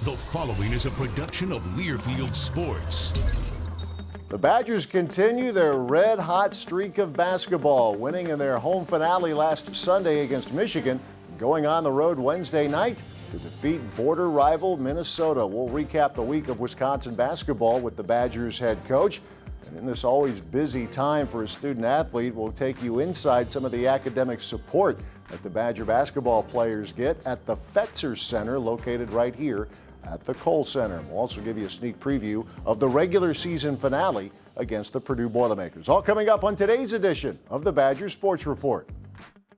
The following is a production of Learfield Sports. The Badgers continue their red-hot streak of basketball, winning in their home finale last Sunday against Michigan, going on the road Wednesday night to defeat border rival Minnesota. We'll recap the week of Wisconsin basketball with the Badgers head coach. And in this always busy time for a student athlete, we'll take you inside some of the academic support that the Badger basketball players get at the Fetzer Center, located right here at the Kohl Center. We'll also give you a sneak preview of the regular season finale against the Purdue Boilermakers. All coming up on today's edition of the Badger Sports Report.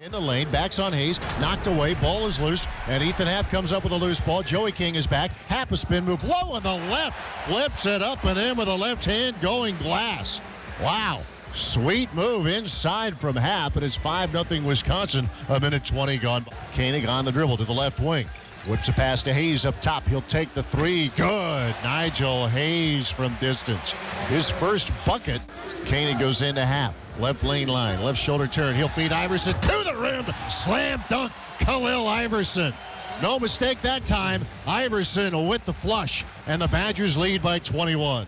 In the lane, backs on Hayes, knocked away, ball is loose, and Ethan Happ comes up with a loose ball. Joey King is back. Happ a spin move low on the left, flips it up and in with a left hand going glass. Wow. Sweet move inside from Happ, and it's 5-0 Wisconsin, a minute 20 gone. Koenig on the dribble to the left wing. Whips a pass to Hayes up top. He'll take the three. Good. Nigel Hayes from distance. His first bucket. Koenig goes into Happ. Left lane line. Left shoulder turn. He'll feed Iverson to the rim. Slam dunk. Khalil Iverson. No mistake that time. Iverson with the flush. And the Badgers lead by 21.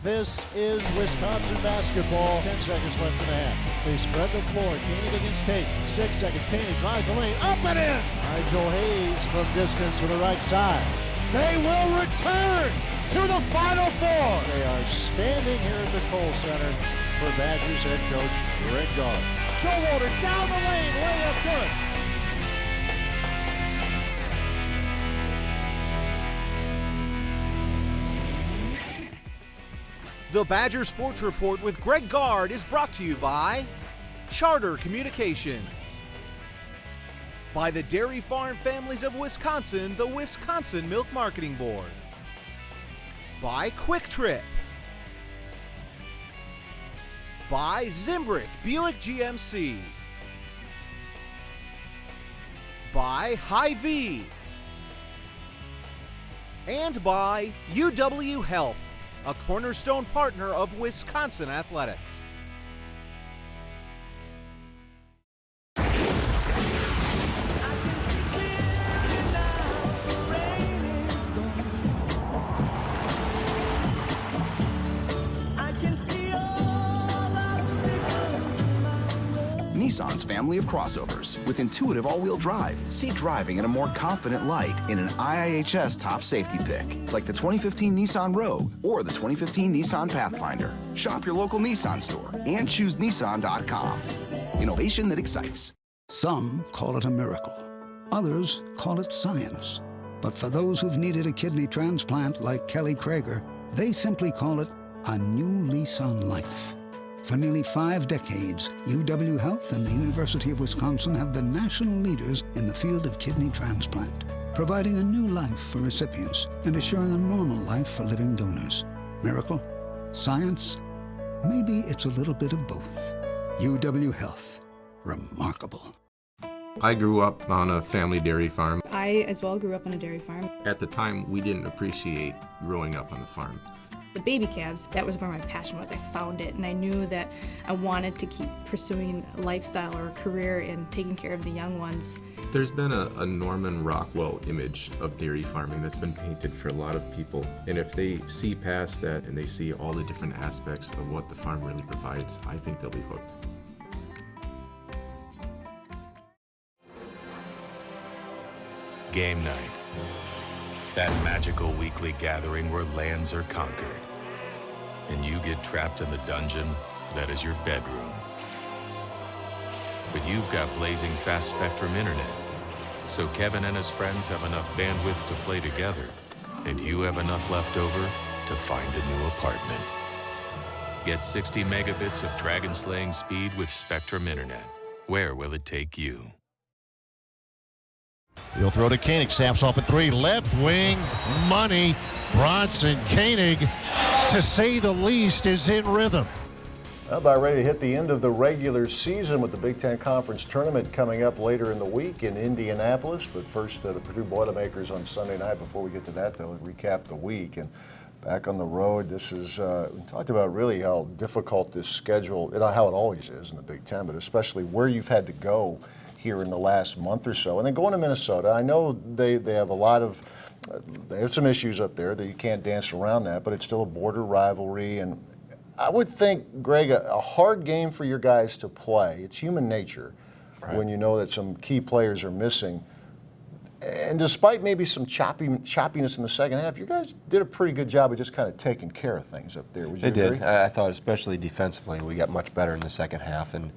This is Wisconsin basketball. 10 seconds left in the half. They spread the floor. Koenig against Tate. 6 seconds. Koenig drives the lane. Up and in. Nigel Hayes from distance with the right side. They will return to the Final Four. They are standing here at the Kohl Center for Badgers head coach Greg Gard. Showalter down the lane. Layup good. The Badger Sports Report with Greg Gard is brought to you by Charter Communications, by the Dairy Farm Families of Wisconsin, the Wisconsin Milk Marketing Board, by Quick Trip, by Zimbrick Buick GMC, by Hy-Vee, and by UW Health, a cornerstone partner of Wisconsin athletics. Nissan's family of crossovers with intuitive all-wheel drive. See driving in a more confident light in an IIHS top safety pick, like the 2015 Nissan Rogue or the 2015 Nissan Pathfinder. Shop your local Nissan store and choose Nissan.com. Innovation that excites. Some call it a miracle. Others call it science. But for those who've needed a kidney transplant like Kelly Krager, they simply call it a new lease on life. For nearly 5 decades, UW Health and the University of Wisconsin have been national leaders in the field of kidney transplant, providing a new life for recipients and assuring a normal life for living donors. Miracle? Science? Maybe it's a little bit of both. UW Health. Remarkable. I grew up on a family dairy farm. I as well grew up on a dairy farm. At the time, we didn't appreciate growing up on the farm. The baby calves, that was where my passion was. I found it, and I knew that I wanted to keep pursuing a lifestyle or a career in taking care of the young ones. There's been a Norman Rockwell image of dairy farming that's been painted for a lot of people. And if they see past that and they see all the different aspects of what the farm really provides, I think they'll be hooked. Game night. That magical weekly gathering where lands are conquered. And you get trapped in the dungeon that is your bedroom. But you've got blazing fast Spectrum internet. So Kevin and his friends have enough bandwidth to play together. And you have enough left over to find a new apartment. Get 60 megabits of dragon-slaying speed with Spectrum internet. Where will it take you? He'll throw to Koenig, snaps off at 3, left wing, money. Bronson Koenig, to say the least, is in rhythm. About ready to hit the end of the regular season with the Big Ten Conference Tournament coming up later in the week in Indianapolis. But first, the Purdue Boilermakers on Sunday night. Before we get to that, though, recap the week. And back on the road, this is, we talked about really how difficult this schedule, how it always is in the Big Ten, but especially where you've had to go here in the last month or so. And then going to Minnesota, I know they have a lot of There's some issues up there that you can't dance around that, but it's still a border rivalry. And I would think, Greg, a hard game for your guys to play. It's human nature when you know that some key players are missing. And despite maybe some choppiness in the second half, you guys did a pretty good job of just kind of taking care of things up there. Would you agree? They did. I thought especially defensively we got much better in the second half. And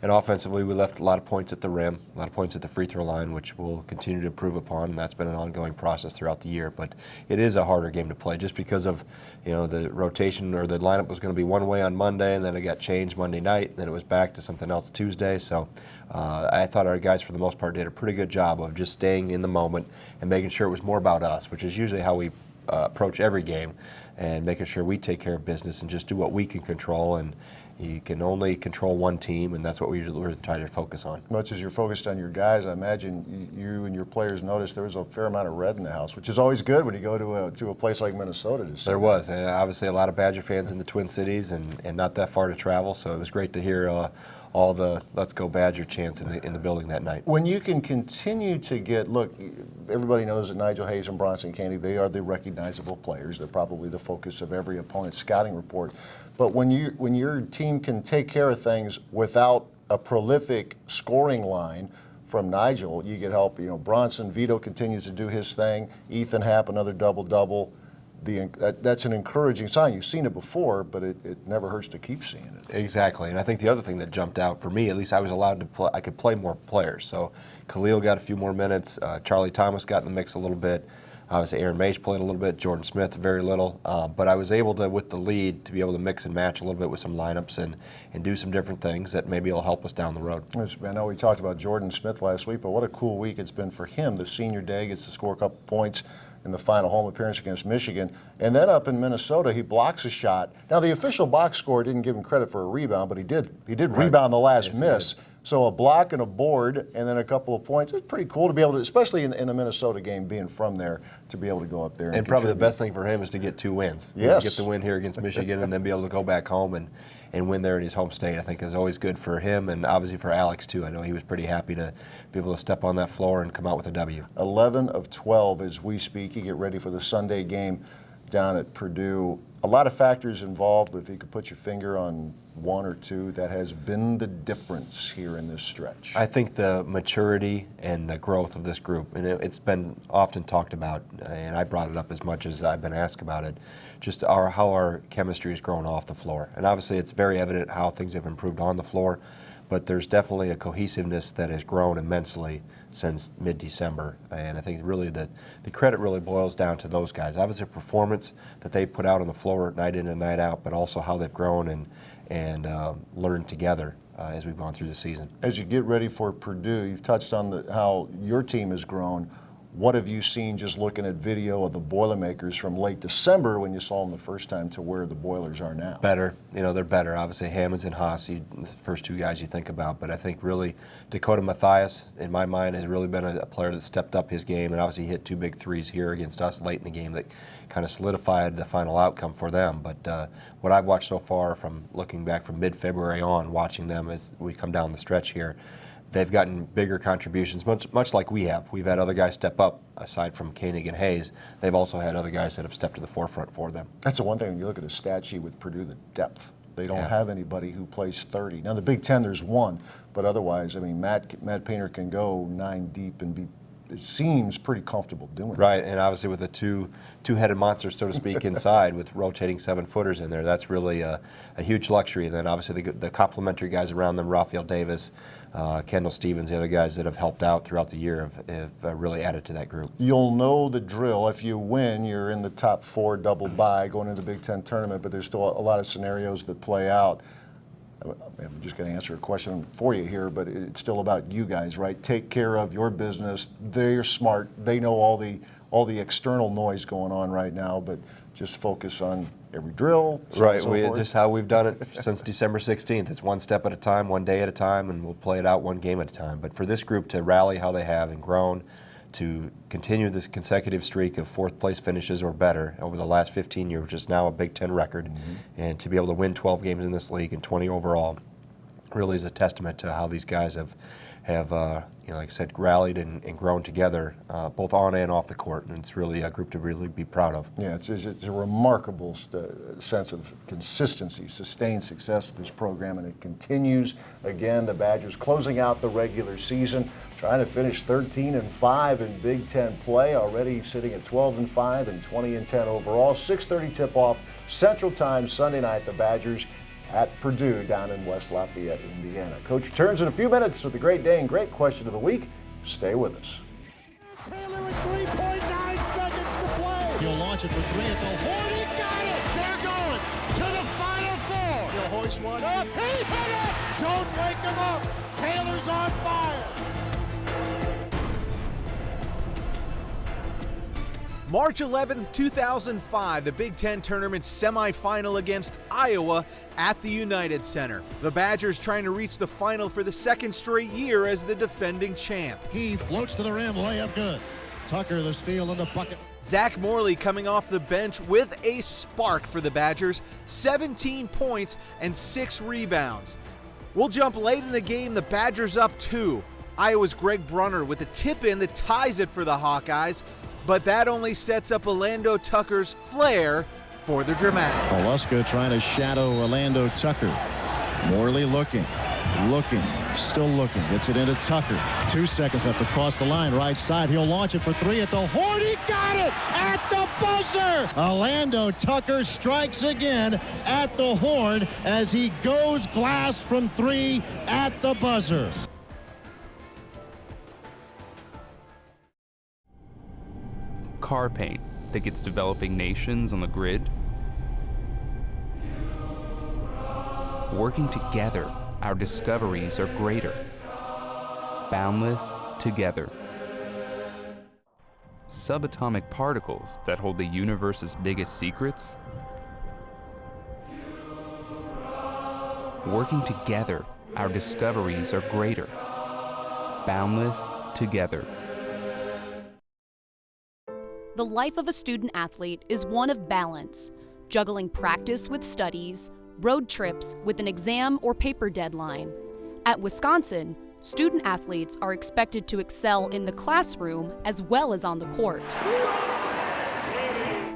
offensively we left a lot of points at the rim, a lot of points at the free throw line, which we'll continue to improve upon, and that's been an ongoing process throughout the year. But it is a harder game to play just because of, the rotation, or the lineup was going to be one way on Monday, and then it got changed Monday night, and then it was back to something else Tuesday. So I thought our guys for the most part did a pretty good job of just staying in the moment and making sure it was more about us, which is usually how we approach every game, and making sure we take care of business and just do what we can control. And you can only control one team, and that's what we're trying to focus on. Much as you're focused on your guys, I imagine you and your players noticed there was a fair amount of red in the house, which is always good when you go to a place like Minnesota to see. There was, and obviously a lot of Badger fans in the Twin Cities, and not that far to travel, so it was great to hear all the "Let's Go Badger" chants in the building that night. When you can continue to look, everybody knows that Nigel Hayes and Bronson Candy, they are the recognizable players. They're probably the focus of every opponent's scouting report. But when your team can take care of things without a prolific scoring line from Nigel, you get help. Bronson, Vito continues to do his thing. Ethan Happ, another double-double. That's an encouraging sign. You've seen it before, but it never hurts to keep seeing it. Exactly, and I think the other thing that jumped out for me, at least I was allowed to play, I could play more players. So Khalil got a few more minutes, Charlie Thomas got in the mix a little bit, obviously Aaron Mage played a little bit, Jordan Smith very little, but I was able to, with the lead, to be able to mix and match a little bit with some lineups and do some different things that maybe will help us down the road. I know we talked about Jordan Smith last week, but what a cool week it's been for him. The senior day, gets to score a couple points in the final home appearance against Michigan. And then up in Minnesota, he blocks a shot. Now, the official box score didn't give him credit for a rebound, but he did rebound the last miss. So a block and a board and then a couple of points. It's pretty cool to be able to, especially in the Minnesota game, being from there, to be able to go up there. And probably the best thing for him is to get 2 wins. Yes. Get the win here against Michigan and then be able to go back home and win there in his home state, I think is always good for him, and obviously for Alex too. I know he was pretty happy to be able to step on that floor and come out with a W. 11 of 12 as we speak. You get ready for the Sunday game down at Purdue. A lot of factors involved, but if you could put your finger on one or two that has been the difference here in this stretch. I think the maturity and the growth of this group, and it's been often talked about, and I brought it up as much as I've been asked about it, just how our chemistry has grown off the floor. And obviously it's very evident how things have improved on the floor, but there's definitely a cohesiveness that has grown immensely since mid-December. And I think really the credit really boils down to those guys. Obviously performance that they put out on the floor night in and night out, but also how they've grown and learned together as we've gone through the season. As you get ready for Purdue, you've touched on how your team has grown. What have you seen just looking at video of the Boilermakers from late December when you saw them the first time to where the Boilers are now? Better. They're better. Obviously, Hammonds and Haas, the first two guys you think about. But I think really Dakota Mathias, in my mind, has really been a player that stepped up his game and obviously hit 2 big threes here against us late in the game that kind of solidified the final outcome for them. But what I've watched so far, from looking back from mid-February on, watching them as we come down the stretch here, they've gotten bigger contributions, much like we have. We've had other guys step up, aside from Koenig and Hayes. They've also had other guys that have stepped to the forefront for them. That's the one thing when you look at a stat sheet with Purdue, the depth. They don't have anybody who plays 30. Now, the Big Ten, there's one, but otherwise, I mean, Matt Painter can go 9 deep and it seems pretty comfortable doing it. Right, and obviously with the two-headed monster, so to speak, inside with rotating 7-footers in there, that's really a huge luxury. And then obviously the complementary guys around them, Raphael Davis, Kendall Stevens, the other guys that have helped out throughout the year have really added to that group. You'll know the drill. If you win, you're in the top 4 double bye going into the Big Ten tournament, but there's still a lot of scenarios that play out. I'm just going to answer a question for you here, but it's still about you guys, right? Take care of your business. They're smart. They know all the external noise going on right now, but just focus on every drill. Right, just how we've done it since December 16th. It's one step at a time, one day at a time, and we'll play it out one game at a time. But for this group to rally how they have and grown, to continue this consecutive streak of 4th place finishes or better over the last 15 years, which is now a Big Ten record, and to be able to win 12 games in this league and 20 overall, really is a testament to how these guys have have like I said, rallied and grown together, both on and off the court, and it's really a group to really be proud of. Yeah, it's a remarkable sense of consistency, sustained success of this program, and it continues. Again, the Badgers closing out the regular season, trying to finish 13-5 in Big Ten play, already sitting at 12-5 and 20-10 overall. 6:30 tip-off Central Time Sunday night. The Badgers at Purdue down in West Lafayette, Indiana. Coach returns in a few minutes with the great day and great question of the week. Stay with us. Taylor with 3.9 seconds to play. He'll launch it for three at the horn. He got it. They're going to the Final Four. He'll hoist one up. He hit it. Don't wake him up. Taylor's on fire. March 11th, 2005, the Big Ten Tournament semifinal against Iowa at the United Center. The Badgers trying to reach the final for the second straight year as the defending champ. He floats to the rim, layup good. Tucker, the steal in the bucket. Zach Morley coming off the bench with a spark for the Badgers, 17 points and 6 rebounds. We'll jump late in the game, the Badgers up 2. Iowa's Greg Brunner with a tip-in that ties it for the Hawkeyes, but that only sets up Orlando Tucker's flair for the dramatic. Oluska trying to shadow Orlando Tucker. Morley looking, still looking. Gets it into Tucker. 2 seconds left across the line, right side. He'll launch it for three at the horn. He got it at the buzzer. Orlando Tucker strikes again at the horn as he goes glass from three at the buzzer. Car paint that gets developing nations on the grid. Working together, our discoveries are greater. Boundless together. Subatomic particles that hold the universe's biggest secrets. Working together, our discoveries are greater. Boundless together. The life of a student athlete is one of balance, juggling practice with studies, road trips with an exam or paper deadline. At Wisconsin, student athletes are expected to excel in the classroom as well as on the court.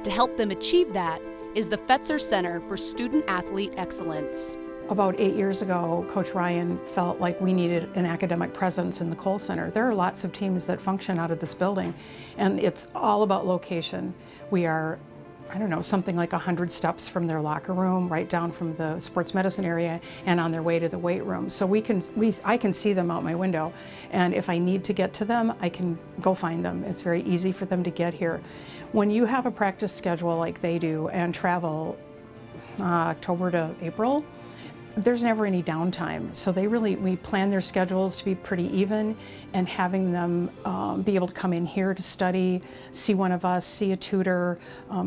To help them achieve that is the Fetzer Center for Student Athlete Excellence. About 8 years ago, Coach Ryan felt like we needed an academic presence in the Kohl Center. There are lots of teams that function out of this building, and it's all about location. We are, something like 100 steps from their locker room, right down from the sports medicine area, and on their way to the weight room. So I can see them out my window, and if I need to get to them, I can go find them. It's very easy for them to get here. When you have a practice schedule like they do and travel October to April, there's never any downtime. So we plan their schedules to be pretty even, and having them be able to come in here to study, see one of us, see a tutor,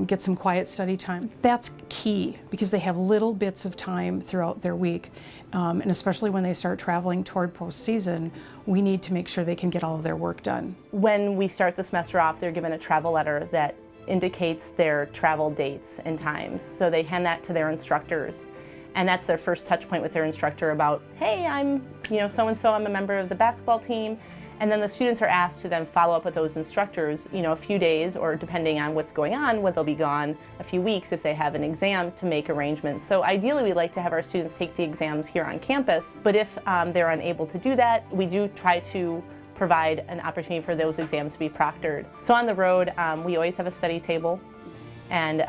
get some quiet study time. That's key because they have little bits of time throughout their week. And especially when they start traveling toward postseason, we need to make sure they can get all of their work done. When we start the semester off, they're given a travel letter that indicates their travel dates and times. So they hand that to their instructors. And that's their first touch point with their instructor about, hey, I'm, so-and-so, I'm a member of the basketball team. And then the students are asked to then follow up with those instructors, a few days, or depending on what's going on, whether they'll be gone a few weeks if they have an exam, to make arrangements. So ideally, we like to have our students take the exams here on campus. But if they're unable to do that, we do try to provide an opportunity for those exams to be proctored. So on the road, we always have a study table. And,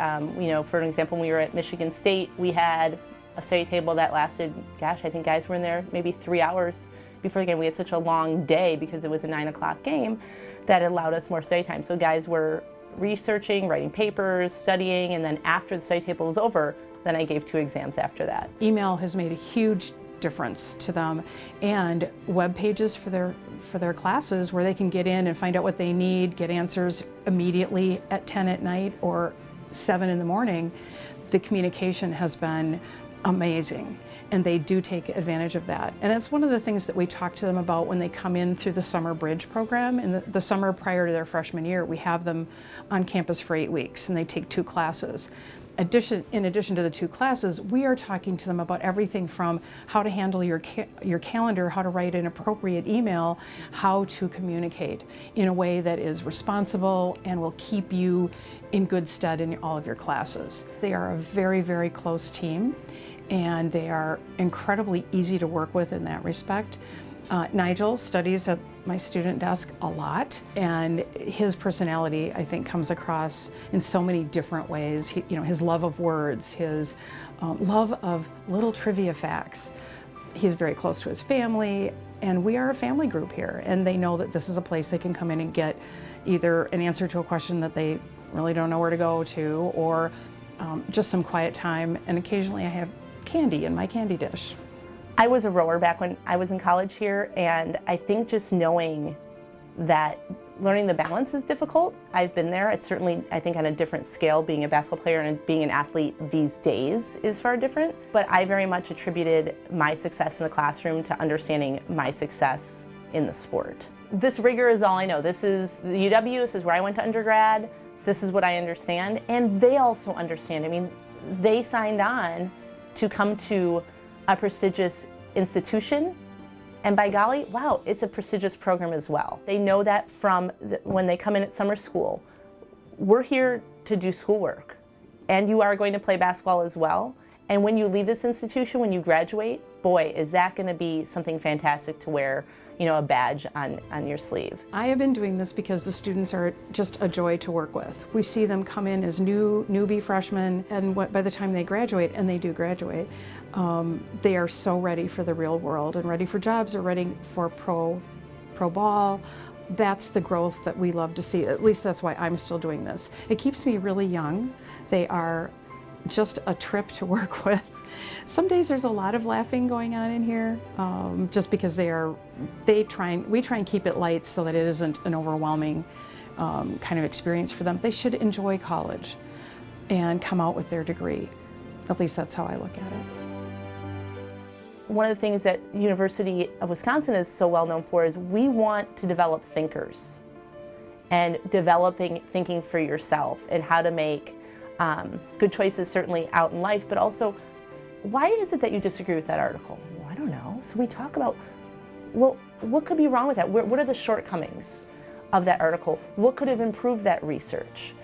for an example, when we were at Michigan State, we had a study table that lasted, I think guys were in there maybe 3 hours before the game. We had such a long day because it was a 9 o'clock game that it allowed us more study time. So guys were researching, writing papers, studying, and then after the study table was over, then I gave 2 exams after that. Email has made a huge difference to them, and web pages for their classes where they can get in and find out what they need, get answers immediately at 10 at night or 7 in the morning. The communication has been amazing, and they do take advantage of that. And it's one of the things that we talk to them about when they come in through the summer bridge program. In the summer prior to their freshman year, we have them on campus for 8 weeks, and they take 2 classes. in addition to the 2 classes, we are talking to them about everything from how to handle your calendar, how to write an appropriate email, how to communicate in a way that is responsible and will keep you in good stead in all of your classes. They are a very, very close team, and they are incredibly easy to work with in that respect. Nigel studies at my student desk a lot, and his personality, I think, comes across in so many different ways. His love of words, his love of little trivia facts. He's very close to his family, and we are a family group here, and they know that this is a place they can come in and get either an answer to a question that they really don't know where to go to, or just some quiet time, and occasionally I have candy in my candy dish. I was a rower back when I was in college here, and I think just knowing that learning the balance is difficult. I've been there. It's certainly, I think, on a different scale. Being a basketball player and being an athlete these days is far different. But I very much attributed my success in the classroom to understanding my success in the sport. This rigor is all I know. This is the UW, this is where I went to undergrad, this is what I understand, and they also understand. I mean, they signed on to come to a prestigious institution, and by golly, wow, it's a prestigious program as well. They know that from when they come in at summer school. We're here to do schoolwork, and you are going to play basketball as well. And when you leave this institution, when you graduate, boy, is that going to be something fantastic to wear, a badge on your sleeve. I have been doing this because the students are just a joy to work with. We see them come in as newbie freshmen, and by the time they graduate, and they do graduate, they are so ready for the real world and ready for jobs or ready for pro ball. That's the growth that we love to see. At least that's why I'm still doing this. It keeps me really young. They are just a trip to work with. Some days there's a lot of laughing going on in here, just because we try and keep it light so that it isn't an overwhelming kind of experience for them. They should enjoy college and come out with their degree. At least that's how I look at it. One of the things that the University of Wisconsin is so well known for is we want to develop thinkers, and developing thinking for yourself and how to make good choices certainly out in life, but also, why is it that you disagree with that article? Well, I don't know. So we talk about, well, what could be wrong with that? What are the shortcomings of that article? What could have improved that research?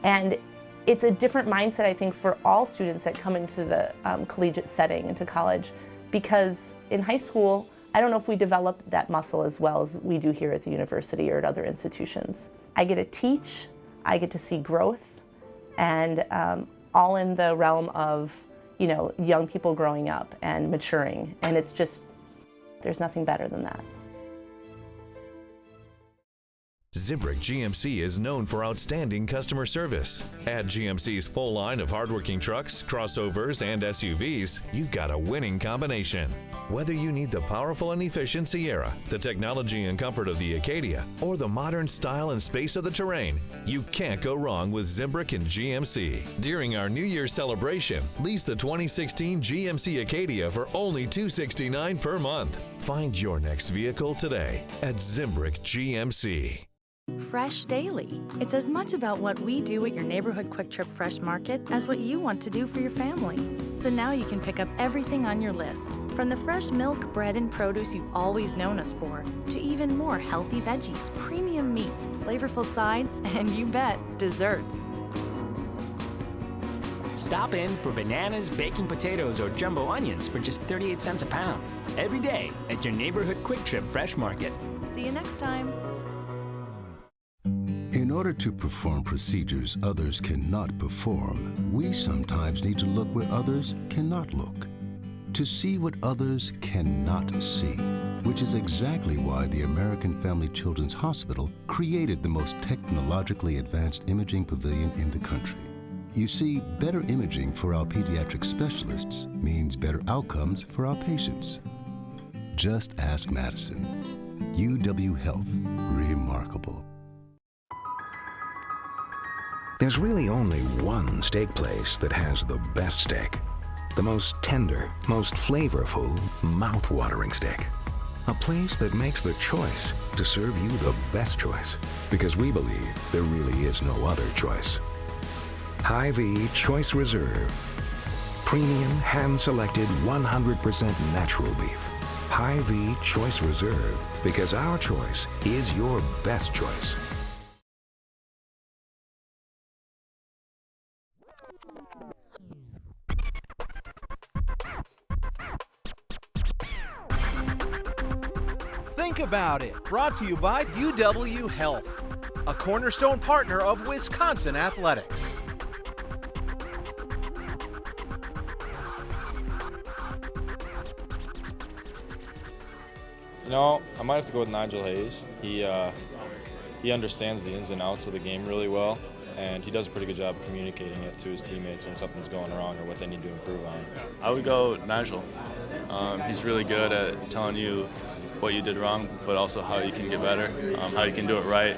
And it's a different mindset, I think, for all students that come into the collegiate setting, into college, because in high school, I don't know if we develop that muscle as well as we do here at the university or at other institutions. I get to teach, I get to see growth, and all in the realm of young people growing up and maturing, and it's just, there's nothing better than that. Zimbrick GMC is known for outstanding customer service. At GMC's full line of hardworking trucks, crossovers, and SUVs, you've got a winning combination. Whether you need the powerful and efficient Sierra, the technology and comfort of the Acadia, or the modern style and space of the Terrain, you can't go wrong with Zimbrick and GMC. During our New Year's celebration, lease the 2016 GMC Acadia for only $269 per month. Find your next vehicle today at Zimbrick GMC. Fresh Daily. It's as much about what we do at your neighborhood Quick Trip Fresh Market as what you want to do for your family. So now you can pick up everything on your list, from the fresh milk, bread, and produce you've always known us for, to even more healthy veggies, premium meats, flavorful sides, and you bet, desserts. Stop in for bananas, baking potatoes, or jumbo onions for just 38 cents a pound. Every day at your neighborhood Quick Trip Fresh Market. See you next time. In order to perform procedures others cannot perform, we sometimes need to look where others cannot look, to see what others cannot see, which is exactly why the American Family Children's Hospital created the most technologically advanced imaging pavilion in the country. You see, better imaging for our pediatric specialists means better outcomes for our patients. Just ask Madison. UW Health. Remarkable. There's really only one steak place that has the best steak. The most tender, most flavorful, mouth-watering steak. A place that makes the choice to serve you the best choice. Because we believe there really is no other choice. Hy-Vee Choice Reserve. Premium, hand-selected, 100% natural beef. Hy-Vee Choice Reserve, because our choice is your best choice. Think about it. Brought to you by UW Health, a cornerstone partner of Wisconsin Athletics. You know, I might have to go with Nigel Hayes. He understands the ins and outs of the game really well, and he does a pretty good job of communicating it to his teammates when something's going wrong or what they need to improve on. I would go Nigel. He's really good at telling you what you did wrong, but also how you can get better, how you can do it right.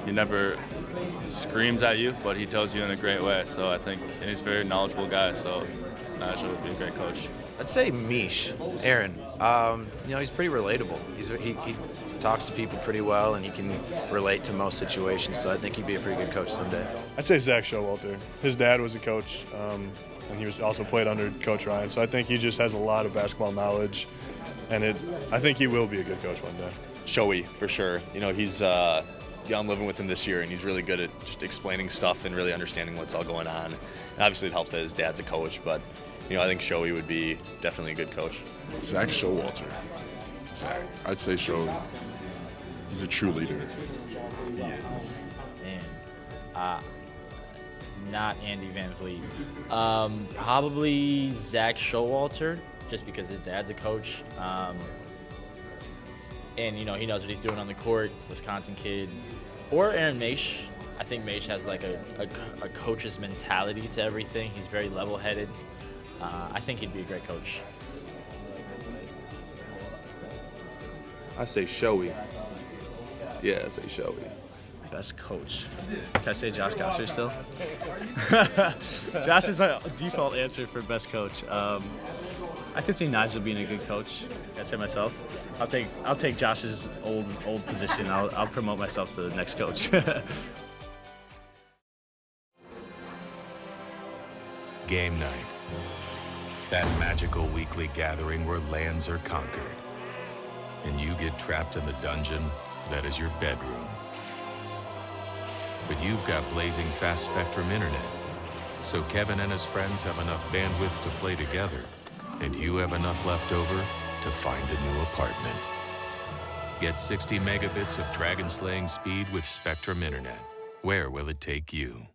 He never screams at you, but he tells you in a great way. So I think, and he's a very knowledgeable guy, so Nigel would be a great coach. I'd say Mish, Aaron. He's pretty relatable. He talks to people pretty well, and he can relate to most situations, so I think he'd be a pretty good coach someday. I'd say Zach Showalter. His dad was a coach, and he was also played under Coach Ryan, so I think he just has a lot of basketball knowledge, and I think he will be a good coach one day. Showy, for sure. He's I'm living with him this year, and he's really good at just explaining stuff and really understanding what's all going on. And obviously it helps that his dad's a coach, but I think Showy would be definitely a good coach. Zach Showalter. Zach. I'd say Showy. He's a true leader. He is. Man. Not Andy Van Vliet. Probably Zach Showalter, just because his dad's a coach. And, he knows what he's doing on the court, Wisconsin kid. Or Aaron Maish. I think Maish has like a coach's mentality to everything. He's very level-headed. I think he'd be a great coach. I say Showy. Yeah, I say Showy. Best coach. Can I say Josh Gosser still? Josh is my default answer for best coach. I could see Nigel being a good coach. Can I say myself? I'll take Josh's old position. I'll promote myself to the next coach. Game night. That magical weekly gathering where lands are conquered. And you get trapped in the dungeon that is your bedroom. But you've got blazing fast spectrum internet. So Kevin and his friends have enough bandwidth to play together. And you have enough left over to find a new apartment. Get 60 megabits of dragon-slaying speed with Spectrum Internet. Where will it take you?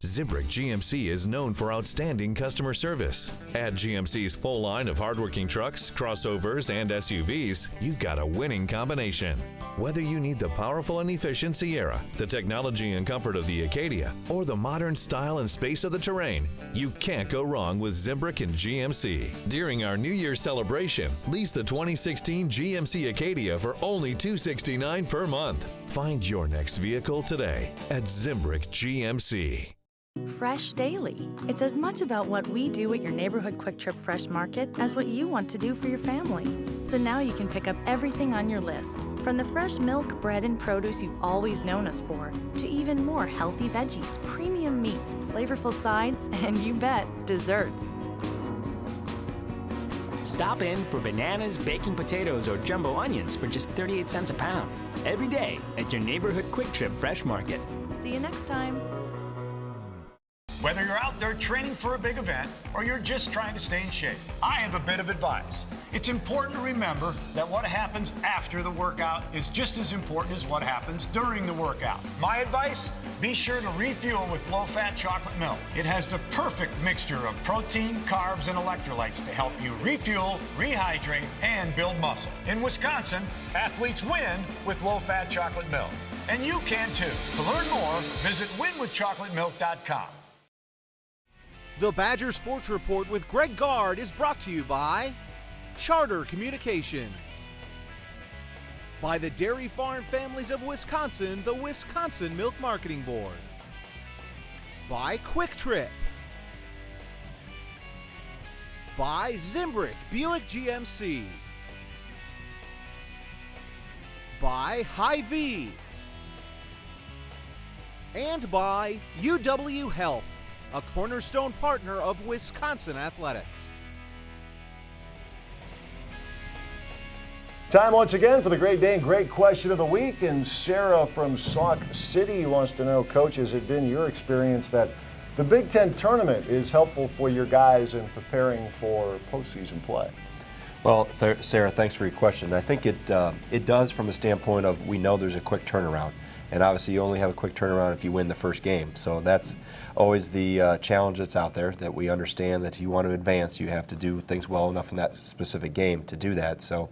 Zimbrick GMC is known for outstanding customer service. At GMC's full line of hardworking trucks, crossovers, and SUVs, you've got a winning combination. Whether you need the powerful and efficient Sierra, the technology and comfort of the Acadia, or the modern style and space of the Terrain, you can't go wrong with Zimbrick and GMC. During our New Year's celebration, lease the 2016 GMC Acadia for only $269 per month. Find your next vehicle today at Zimbrick GMC. Fresh Daily. It's as much about what we do at your neighborhood Quick Trip Fresh Market as what you want to do for your family. So now you can pick up everything on your list, from the fresh milk, bread, and produce you've always known us for, to even more healthy veggies, premium meats, flavorful sides, and you bet, desserts. Stop in for bananas, baking potatoes, or jumbo onions for just 38 cents a pound. Every day at your neighborhood Quick Trip Fresh Market. See you next time. Whether you're out there training for a big event or you're just trying to stay in shape, I have a bit of advice. It's important to remember that what happens after the workout is just as important as what happens during the workout. My advice? Be sure to refuel with low-fat chocolate milk. It has the perfect mixture of protein, carbs, and electrolytes to help you refuel, rehydrate, and build muscle. In Wisconsin, athletes win with low-fat chocolate milk. And you can too. To learn more, visit winwithchocolatemilk.com. The Badger Sports Report with Greg Gard is brought to you by Charter Communications, by the Dairy Farm Families of Wisconsin, the Wisconsin Milk Marketing Board, by Quick Trip, by Zimbrick Buick GMC, by Hy-Vee, And by UW Health, a cornerstone partner of Wisconsin Athletics. Time once again for the Great Dane Great Question of the Week. And Sarah from Sauk City wants to know, Coach, has it been your experience that the Big Ten tournament is helpful for your guys in preparing for postseason play? Well, Sarah, thanks for your question. I think it does from a standpoint of we know there's a quick turnaround. And obviously you only have a quick turnaround if you win the first game. So that's always the challenge that's out there, that we understand that if you want to advance, you have to do things well enough in that specific game to do that. So,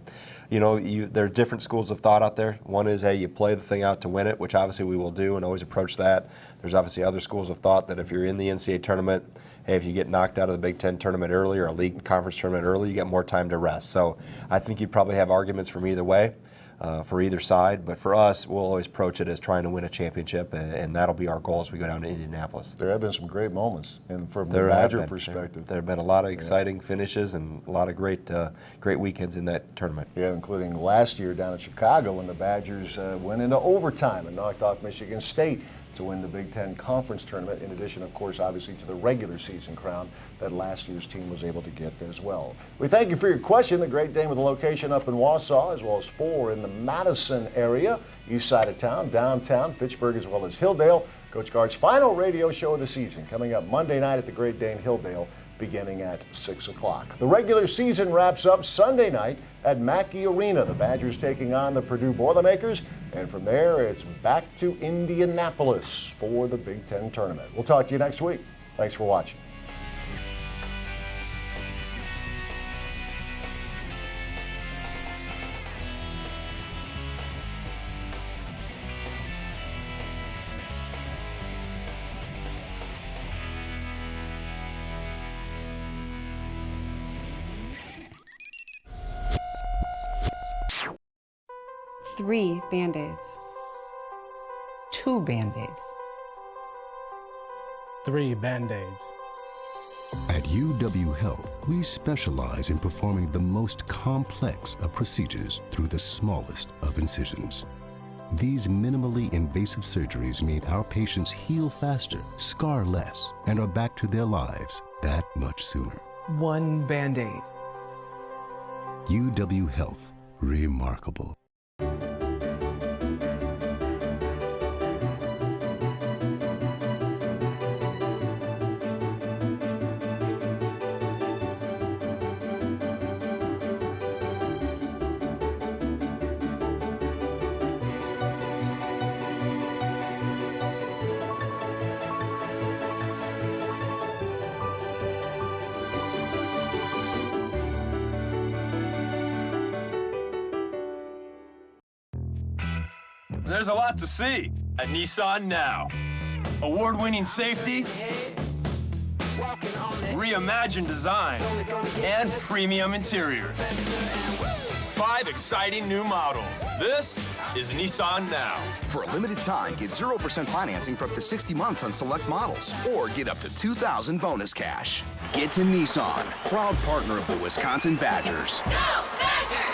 you know, there are different schools of thought out there. One is, hey, you play the thing out to win it, which obviously we will do and always approach that. There's obviously other schools of thought that if you're in the NCAA tournament, hey, if you get knocked out of the Big Ten tournament early or a league conference tournament early, you get more time to rest. So I think you'd probably have arguments from either way. For either side, but for us, we'll always approach it as trying to win a championship, and that'll be our goal as we go down to Indianapolis. There have been some great moments, and from the Badger perspective. There have been a lot of exciting finishes and a lot of great weekends in that tournament. Yeah, including last year down in Chicago when the Badgers went into overtime and knocked off Michigan State to win the Big Ten Conference Tournament, in addition, of course, obviously to the regular season crown that last year's team was able to get as well. We thank you for your question. The Great Dane with a location up in Wausau, as well as 4 in the Madison area, east side of town, downtown, Fitchburg, as well as Hilldale. Coach Gard's final radio show of the season coming up Monday night at the Great Dane Hilldale, beginning at 6 o'clock. The regular season wraps up Sunday night at Mackey Arena. The Badgers taking on the Purdue Boilermakers, and from there it's back to Indianapolis for the Big Ten tournament. We'll talk to you next week. Thanks for watching. Three Band-Aids. 2 Band-Aids. 3 Band-Aids. At UW Health, we specialize in performing the most complex of procedures through the smallest of incisions. These minimally invasive surgeries mean our patients heal faster, scar less, and are back to their lives that much sooner. 1 Band-Aid. UW Health. Remarkable. There's a lot to see at Nissan Now. Award-winning safety, reimagined design, and premium interiors. 5 exciting new models. This is Nissan Now. For a limited time, get 0% financing for up to 60 months on select models, or get up to $2,000 bonus cash. Get to Nissan, proud partner of the Wisconsin Badgers. Go Badgers!